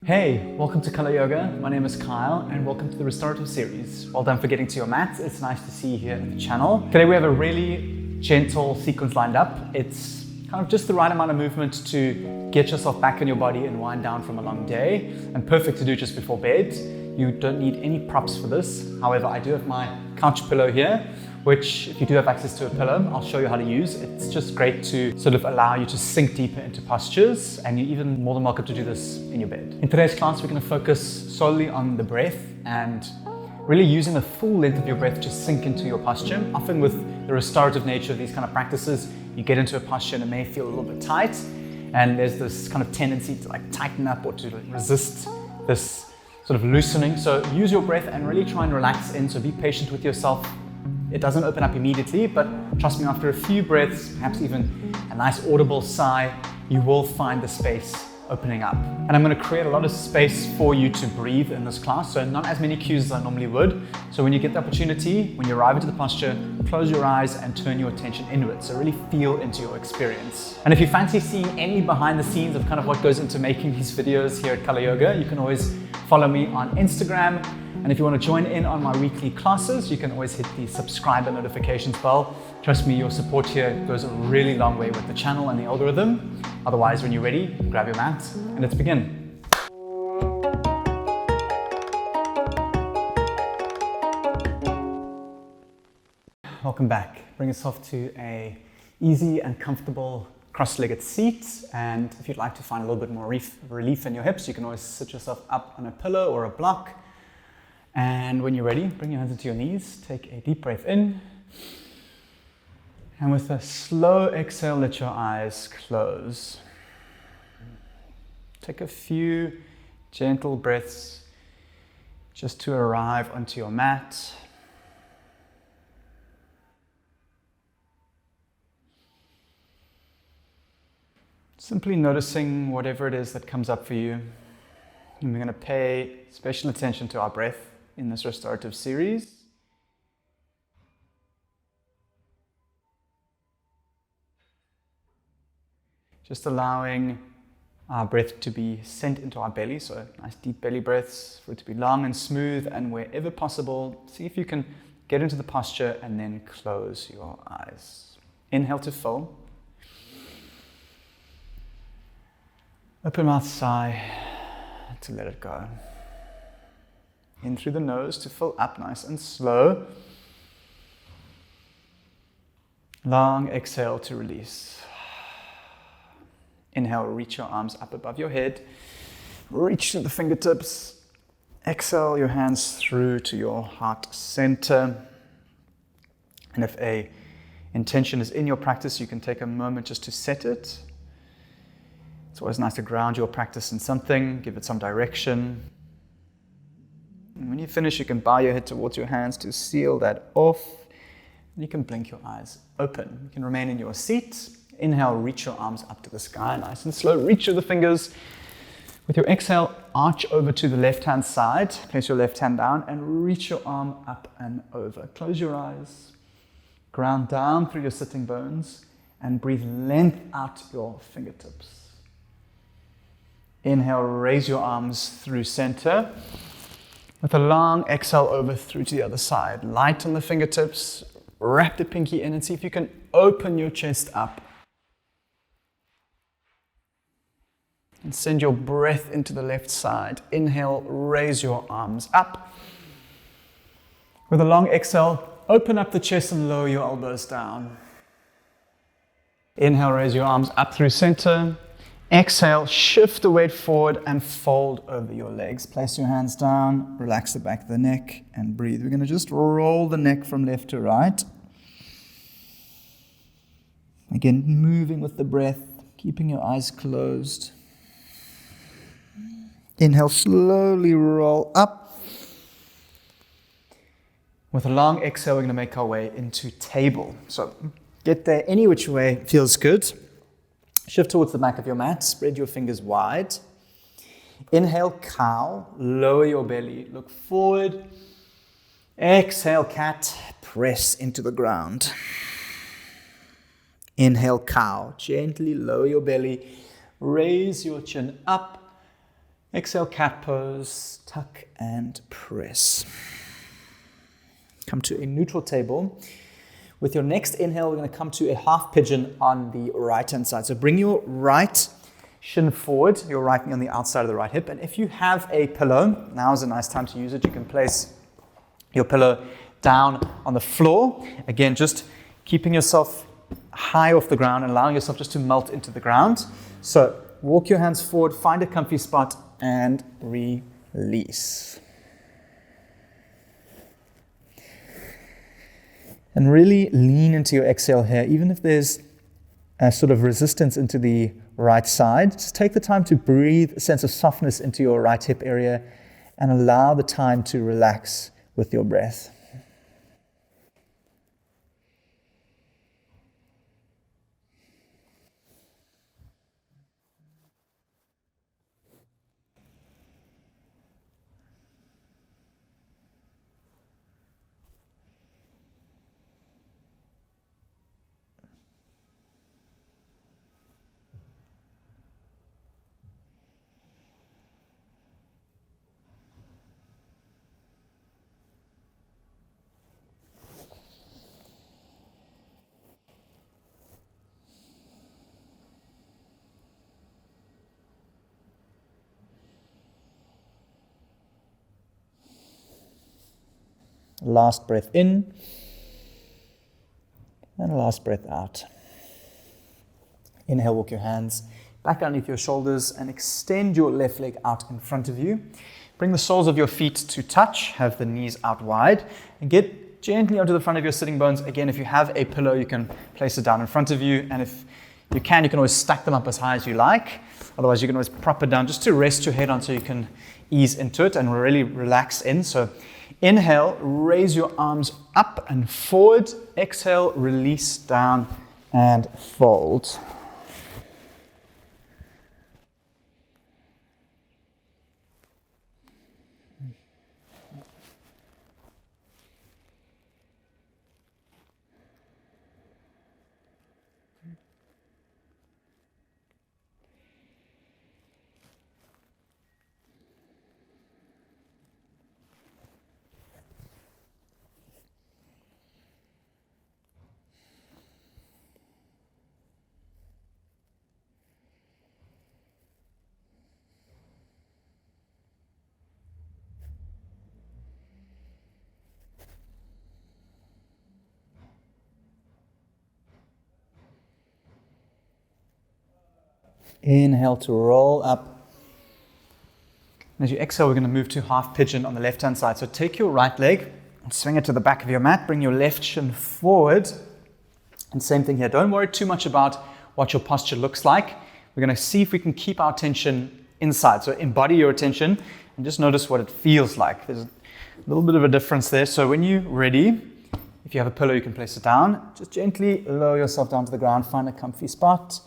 Hey, welcome to Color Yoga. My name is Kyle and welcome to the Restorative series. Well done for getting to your mat. It's nice to see you here at the channel. Today we have a really gentle sequence lined up. It's kind of just the right amount of movement to get yourself back in your body and wind down from a long day, and perfect to do just before bed. You don't need any props for this. However, I do have my couch pillow here, which if you do have access to a pillow, I'll show you how to use. It's just great to sort of allow you to sink deeper into postures, and you're even more than welcome to do this in your bed. In today's class, we're going to focus solely on the breath and really using the full length of your breath to sink into your posture. Often with the restorative nature of these kind of practices, you get into a posture and it may feel a little bit tight, and there's this kind of tendency to like tighten up or to resist this sort of loosening. So use your breath and really try and relax in, so be patient with yourself. It doesn't open up immediately, but trust me, after a few breaths, perhaps even a nice audible sigh, you will find the space opening up. And I'm going to create a lot of space for you to breathe in this class, so not as many cues as I normally would. So when you get the opportunity, when you arrive into the posture, close your eyes and turn your attention inward. So really feel into your experience. And if you fancy seeing any behind the scenes of kind of what goes into making these videos here at Color Yoga, you can always follow me on Instagram. And if you want to join in on my weekly classes, you can always hit the subscribe and notifications bell. Trust me, your support here goes a really long way with the channel and the algorithm. Otherwise, when you're ready, grab your mat and let's begin. Welcome back. Bring yourself to an easy and comfortable cross-legged seat. And if you'd like to find a little bit more relief in your hips, you can always sit yourself up on a pillow or a block. And when you're ready, bring your hands into your knees, take a deep breath in, and with a slow exhale, let your eyes close. Take a few gentle breaths just to arrive onto your mat. Simply noticing whatever it is that comes up for you. And we're going to pay special attention to our breath in this restorative series. Just allowing our breath to be sent into our belly, so nice deep belly breaths, for it to be long and smooth, and wherever possible, see if you can get into the posture and then close your eyes. Inhale to fill. Open mouth sigh to let it go. In through the nose to fill up nice and slow. Long exhale to release. Inhale, reach your arms up above your head. Reach to the fingertips. Exhale your hands through to your heart center. And if a intention is in your practice, you can take a moment just to set it. It's always nice to ground your practice in something, give it some direction. And when you finish, you can bow your head towards your hands to seal that off. And you can blink your eyes open. You can remain in your seat. Inhale, reach your arms up to the sky, nice and slow. Reach through the fingers. With your exhale, arch over to the left-hand side. Place your left hand down and reach your arm up and over. Close your eyes. Ground down through your sitting bones and breathe length out your fingertips. Inhale, raise your arms through center. With a long exhale over through to the other side. Light on the fingertips, wrap the pinky in and see if you can open your chest up. And send your breath into the left side. Inhale, raise your arms up. With a long exhale, open up the chest and lower your elbows down. Inhale, raise your arms up through center. Exhale, shift the weight forward and fold over your legs. Place your hands down, relax the back of the neck and breathe. We're going to just roll the neck from left to right. Again, moving with the breath, keeping your eyes closed. Inhale, slowly roll up. With a long exhale, we're going to make our way into table. So get there any which way feels good. Shift towards the back of your mat, spread your fingers wide. Inhale, cow, lower your belly, look forward. Exhale, cat, press into the ground. Inhale, cow, gently lower your belly, raise your chin up, Exhale, cat pose, tuck and press. Come to a neutral table. With your next inhale, we're going to come to a half pigeon on the right-hand side. So bring your right shin forward, your right knee on the outside of the right hip. And if you have a pillow, now is a nice time to use it. You can place your pillow down on the floor. Again, just keeping yourself high off the ground and allowing yourself just to melt into the ground. So walk your hands forward, find a comfy spot, and release. And really lean into your exhale here, even if there's a sort of resistance into the right side. Just take the time to breathe a sense of softness into your right hip area and allow the time to relax with your breath. Last breath in, and last breath out. Inhale, walk your hands back underneath your shoulders and extend your left leg out in front of you. Bring the soles of your feet to touch, have the knees out wide, and get gently onto the front of your sitting bones. Again, if you have a pillow, you can place it down in front of you, and if you can always stack them up as high as you like. Otherwise, you can always prop it down just to rest your head on so you can ease into it and really relax in. So inhale, raise your arms up and forward. Exhale, release down and fold. Inhale to roll up. And as you exhale, we're going to move to half pigeon on the left-hand side. So take your right leg and swing it to the back of your mat. Bring your left shin forward. And same thing here. Don't worry too much about what your posture looks like. We're going to see if we can keep our attention inside. So embody your attention and just notice what it feels like. There's a little bit of a difference there. So when you're ready, if you have a pillow, you can place it down. Just gently lower yourself down to the ground. Find a comfy spot.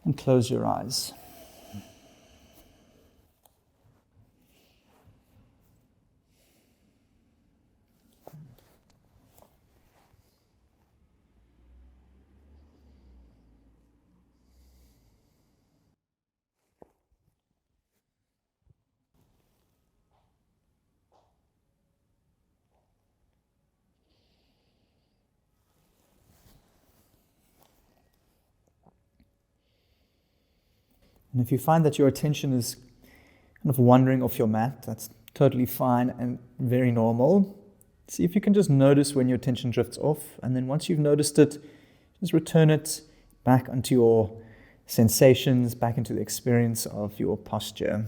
And close your eyes. And if you find that your attention is kind of wandering off your mat, that's totally fine and very normal. See if you can just notice when your attention drifts off. And then once you've noticed it, just return it back onto your sensations, back into the experience of your posture.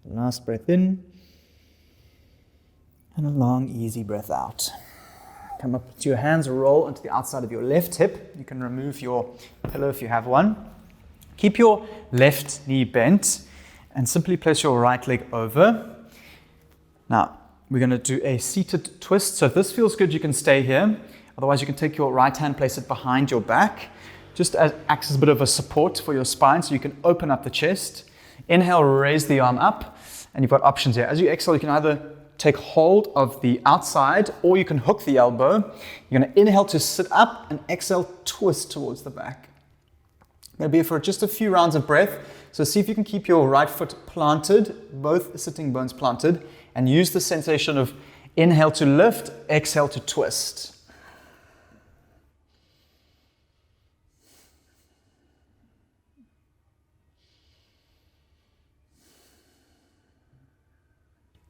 Last breath in And a long, easy breath out. Come up to your hands, roll onto the outside of your left hip. You can remove your pillow if you have one. Keep your left knee bent and simply place your right leg over. Now, we're going to do a seated twist. So if this feels good, you can stay here. Otherwise, you can take your right hand, place it behind your back. Just acts as a bit of a support for your spine so you can open up the chest. Inhale, raise the arm up. And you've got options here. As you exhale, you can either take hold of the outside or you can hook the elbow. You're going to inhale to sit up and exhale, twist towards the back. Going to be for just a few rounds of breath. So see if you can keep your right foot planted, both sitting bones planted, and use the sensation of inhale to lift, exhale to twist.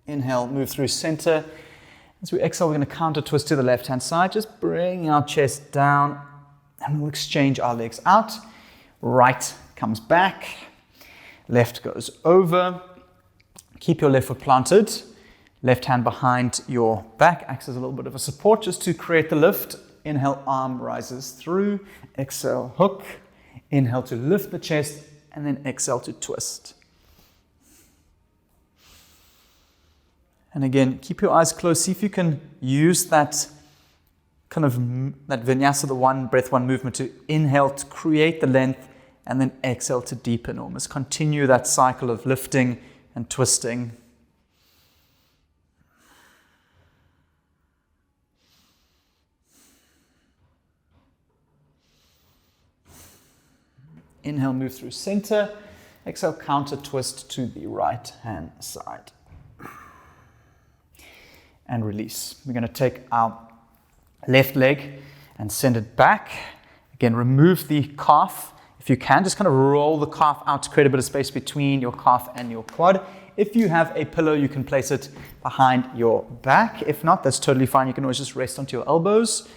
Inhale, move through center. As we exhale, we're going to counter twist to the left-hand side, just bringing our chest down, and we'll exchange our legs out. Right comes back, left goes over. Keep your left foot planted, left hand behind your back, acts as a little bit of a support just to create the lift. Inhale, arm rises through, exhale, hook. Inhale to lift the chest, and then exhale to twist. And again, keep your eyes closed. See if you can use that kind of that vinyasa, the one breath, one movement, to inhale to create the length and then exhale to deepen. Almost continue that cycle of lifting and twisting. Inhale, move through center. Exhale, counter twist to the right hand side. And release. We're going to take our left leg and send it back. Again, remove the calf. If you can, just kind of roll the calf out to create a bit of space between your calf and your quad. If you have a pillow, you can place it behind your back. If not, that's totally fine. You can always just rest onto your elbows.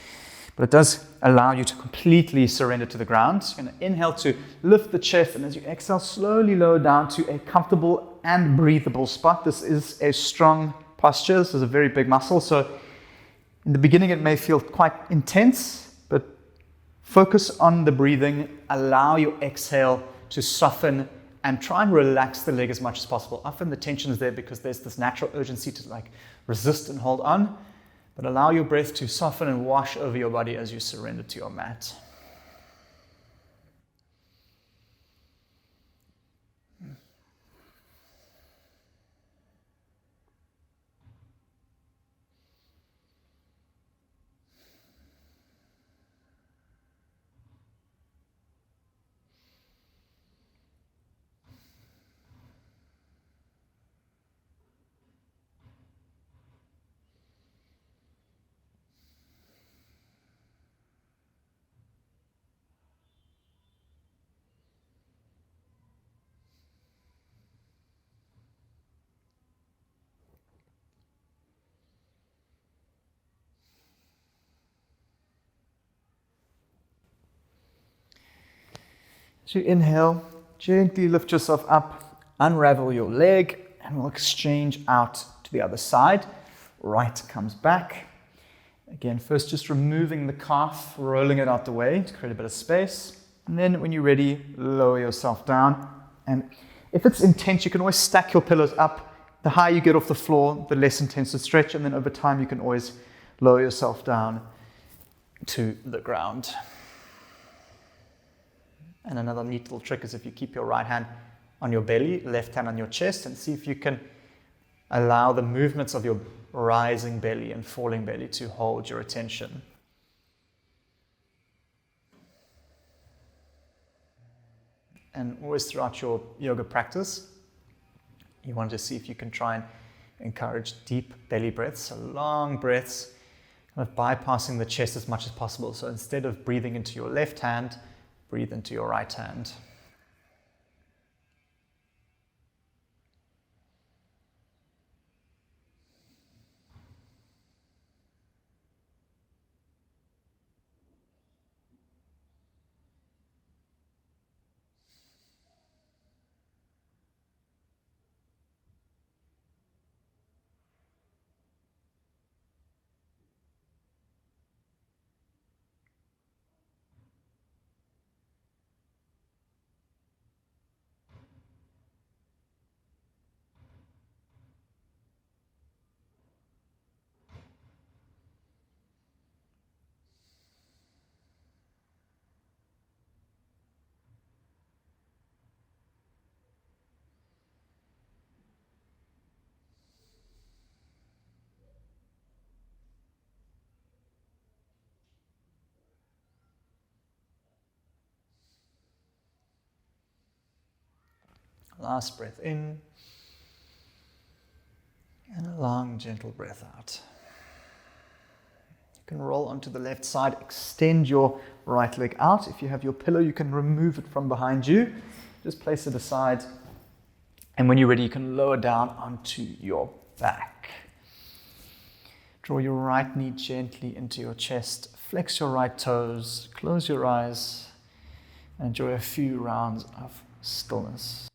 But it does allow you to completely surrender to the ground. So you're going to inhale to lift the chest, and as you exhale, slowly lower down to a comfortable and breathable spot. This is a strong posture. This is a very big muscle, so in the beginning it may feel quite intense, but focus on the breathing. Allow your exhale to soften and try and relax the leg as much as possible. Often the tension is there because there's this natural urgency to resist and hold on, but allow your breath to soften and wash over your body as you surrender to your mat. As you inhale, gently lift yourself up, unravel your leg, and we'll exchange out to the other side. Right comes back. Again, first just removing the calf, rolling it out the way to create a bit of space. And then when you're ready, lower yourself down. And if it's intense, you can always stack your pillows up. The higher you get off the floor, the less intense the stretch. And then over time, you can always lower yourself down to the ground. And another neat little trick is if you keep your right hand on your belly, left hand on your chest, and see if you can allow the movements of your rising belly and falling belly to hold your attention. And always throughout your yoga practice, you want to see if you can try and encourage deep belly breaths, so long breaths, kind of bypassing the chest as much as possible. So instead of breathing into your left hand, breathe into your right hand. Last breath in. And a long, gentle breath out. You can roll onto the left side, extend your right leg out. If you have your pillow, you can remove it from behind you. Just place it aside. And when you're ready, you can lower down onto your back. Draw your right knee gently into your chest. Flex your right toes. Close your eyes. And enjoy a few rounds of stillness.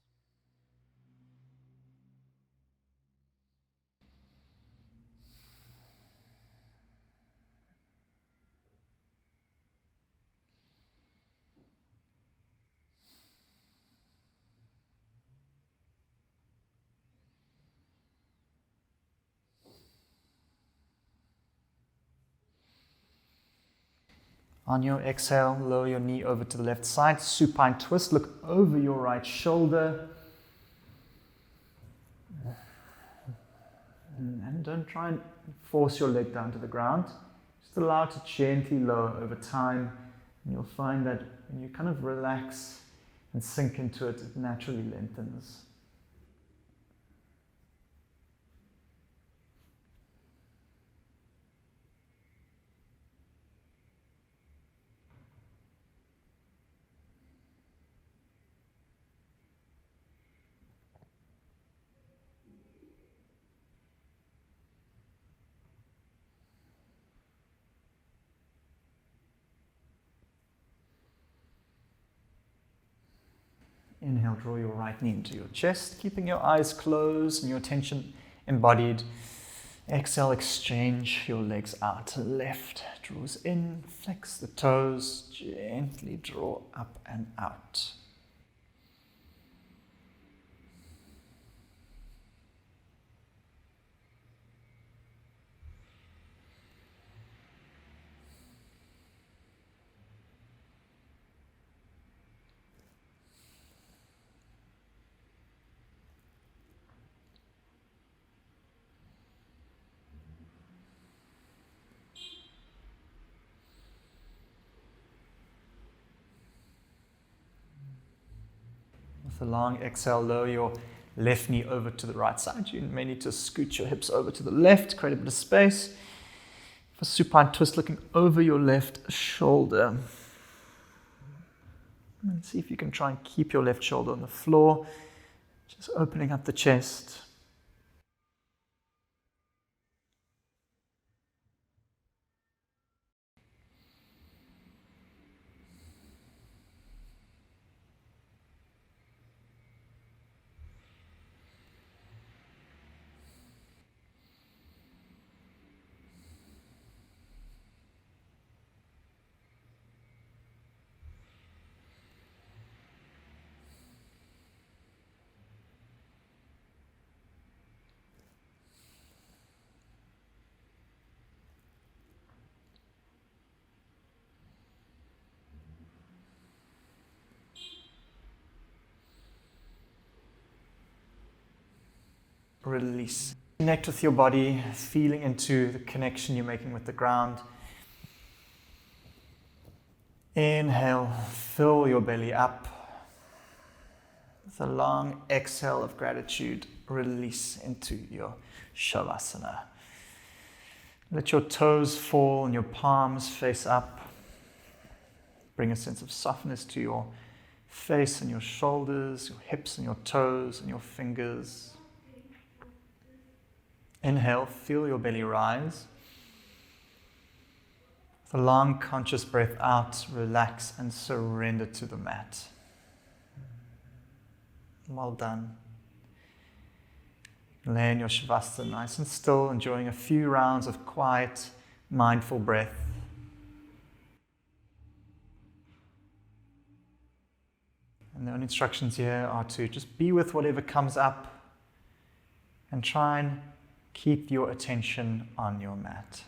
On your exhale, lower your knee over to the left side, supine twist, look over your right shoulder. And don't try and force your leg down to the ground. Just allow it to gently lower over time. And you'll find that when you kind of relax and sink into it, it naturally lengthens. Inhale, draw your right knee into your chest, keeping your eyes closed and your attention embodied. Exhale, exchange your legs out. Left draws in, flex the toes, gently draw up and out. With a long exhale, lower your left knee over to the right side. You may need to scoot your hips over to the left, create a bit of space. For supine twist, looking over your left shoulder. And see if you can try and keep your left shoulder on the floor. Just opening up the chest. Release. Connect with your body, feeling into the connection you're making with the ground. Inhale, fill your belly up. With a long exhale of gratitude, release into your Shavasana. Let your toes fall and your palms face up. Bring a sense of softness to your face and your shoulders, your hips and your toes and your fingers. Inhale, feel your belly rise. With a long conscious breath out, relax and surrender to the mat. Well done. Lay in your Shavasana nice and still, enjoying a few rounds of quiet, mindful breath. And the only instructions here are to just be with whatever comes up and try and keep your attention on your mat.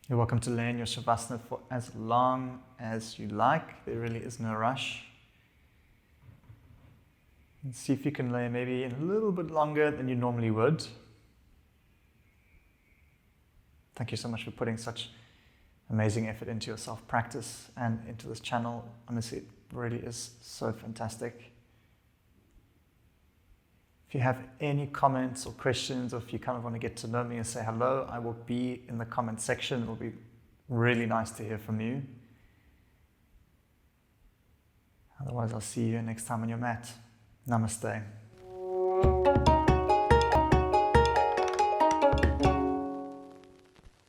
You're welcome to lay in your Shavasana for as long as you like. There really is no rush. And see if you can lay maybe a little bit longer than you normally would. Thank you so much for putting such amazing effort into your self-practice and into this channel. Honestly, it really is so fantastic. If you have any comments or questions, or if you kind of want to get to know me and say hello, I will be in the comment section. It will be really nice to hear from you. Otherwise, I'll see you next time on your mat. Namaste.